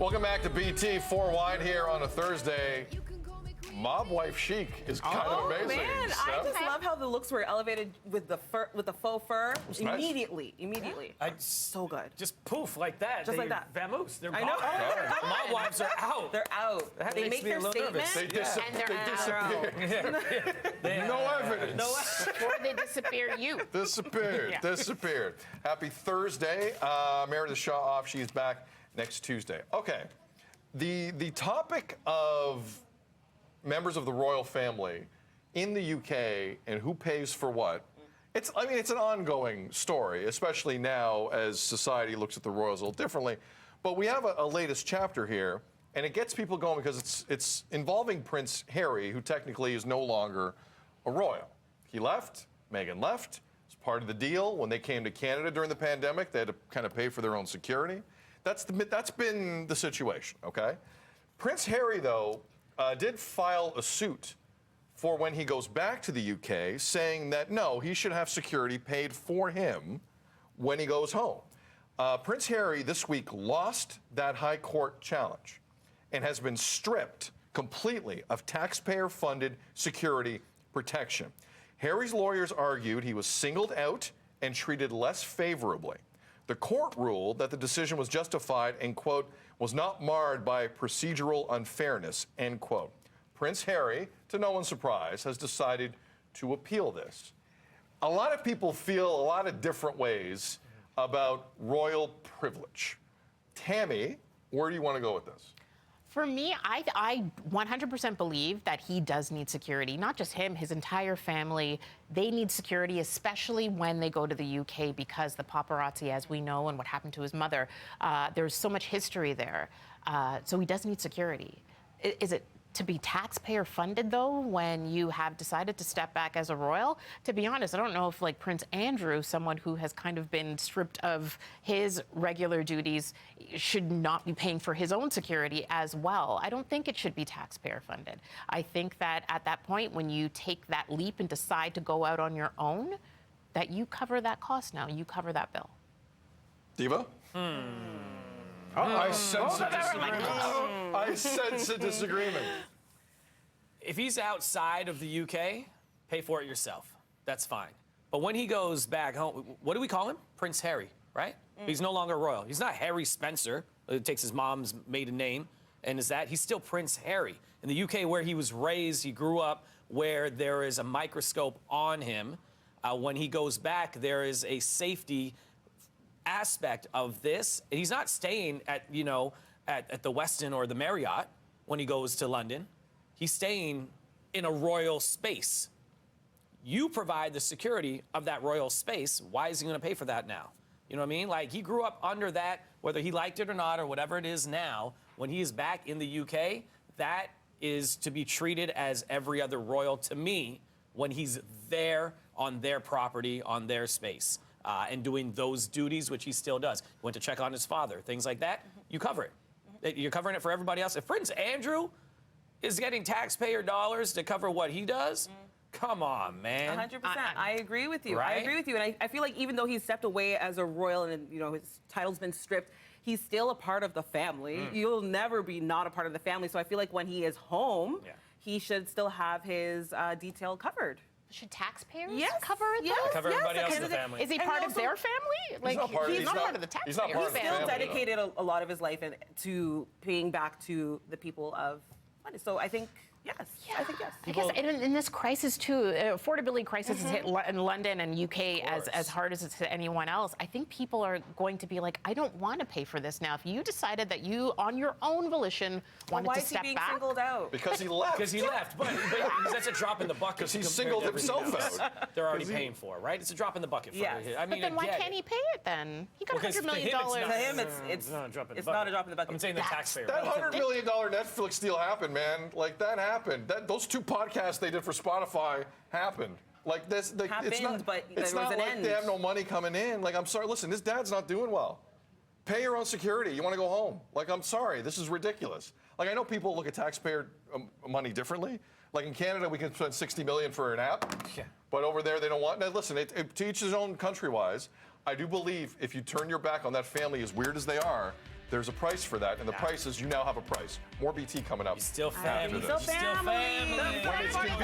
Welcome back to BT. 4 Wide here on a Thursday. Mob wife chic is kind of amazing. Man, I just love how the looks were elevated with the fur, with the faux fur. Nice. Immediately. So good. Just poof like that. Just like that. Vamoose. They're I know. gone. Mob wives are out. They're out. That They makes make me a their little statement. nervous. They disappeared. No evidence. Or they disappear you. Disappeared. Happy Thursday. Meredith Shaw off. She's back next Tuesday. Okay. The topic of members of the royal family in the UK and who pays for what, it's an ongoing story, especially now as society looks at the royals a little differently. But we have a latest chapter here, and it gets people going because it's involving Prince Harry, who technically is no longer a royal. He left, Meghan left. It's part of the deal. When they came to Canada during the pandemic, they had to kind of pay for their own security. That's been the situation, okay? Prince Harry, though, did file a suit for when he goes back to the UK, saying that, no, he should have security paid for him when he goes home. Prince Harry this week lost that high court challenge and has been stripped completely of taxpayer-funded security protection. Harry's lawyers argued he was singled out and treated less favorably. The court ruled that the decision was justified and, quote, was not marred by procedural unfairness, end quote. Prince Harry, to no one's surprise, has decided to appeal this. A lot of people feel a lot of different ways about royal privilege. Tammy, where do you want to go with this? For me, I 100% believe that he does need security. Not just him, his entire family. They need security, especially when they go to the UK, because the paparazzi, as we know, and what happened to his mother, there's so much history there. So he does need security. Is it to be taxpayer funded, though, when you have decided to step back as a royal? To be honest, I don't know if, like Prince Andrew, someone who has kind of been stripped of his regular duties, should not be paying for his own security as well. I don't think it should be taxpayer funded. I think that at that point, when you take that leap and decide to go out on your own, that you cover that cost now, you cover that bill. Diva? I sense a disagreement. I sense a disagreement. If he's outside of the UK, pay for it yourself. That's fine. But when he goes back home, what do we call him? Prince Harry, right? He's no longer royal. He's not Harry Spencer. It takes his mom's maiden name. And is that? He's still Prince Harry. In the UK, where he was raised, he grew up, where there is a microscope on him. When he goes back, there is a safety aspect of this. He's not staying at, at the Westin or the Marriott when he goes to London. He's staying in a royal space. You provide the security of that royal space. Why is he going to pay for that now? You know what I mean? Like, he grew up under that, whether he liked it or not, or whatever it is now. When he is back in the UK, that is to be treated as every other royal to me when he's there on their property, on their space. And doing those duties, which he still does. He went to check on his father, things like that. You cover it. You're covering it for everybody else. If Prince Andrew is getting taxpayer dollars to cover what he does, come on, man. 100%. I agree with you. Right? I agree with you. And I feel like even though he's stepped away as a royal and, his title's been stripped, he's still a part of the family. You'll never be not a part of the family. So I feel like when he is home, he should still have his detail covered. Should taxpayers Yes, cover it, yes, though? Cover everybody else in the because family. Is he And part he of also- their family? Like, not part of- he's not part of the taxpayer he's not part of the He family. still dedicated a lot of his life to paying back to the people of money. So I think, yes. I think yes. I guess in this crisis, too, affordability crisis has hit in London and UK as hard as it's hit anyone else. I think people are going to be like, I don't want to pay for this now. If you decided that you, on your own volition, wanted Why to is he step being back. singled out? Because he left. Because he left. But that's a drop in the bucket. Because he compared singled to everything himself else out. They're already paying for, right? It's a drop in the bucket for Yes. I mean, But then why again, can't he pay it then? He got Because $100 to million. him, it's not- To him, it's not a drop in the it's bucket. not a drop in the bucket. I'm saying the taxpayer. That $100 million Netflix deal happened, man. Like, that happened. Those 2 podcasts they did for Spotify happened. Like, this, it's Happened, not, but there it's was not an like end. they have no money coming in. Like, I'm sorry. Listen, this dad's not doing well. Pay your own security. You want to go home. Like, I'm sorry. This is ridiculous. Like, I know people look at taxpayer money differently. Like, in Canada, we can spend $60 million for an app. Yeah. But over there, they don't want. Now, listen, to each his own country-wise. I do believe if you turn your back on that family, as weird as they are, there's a price for that, and the price is you now have a price. More BT coming up. Still after family. this. Still Still family. family. When it's convenient.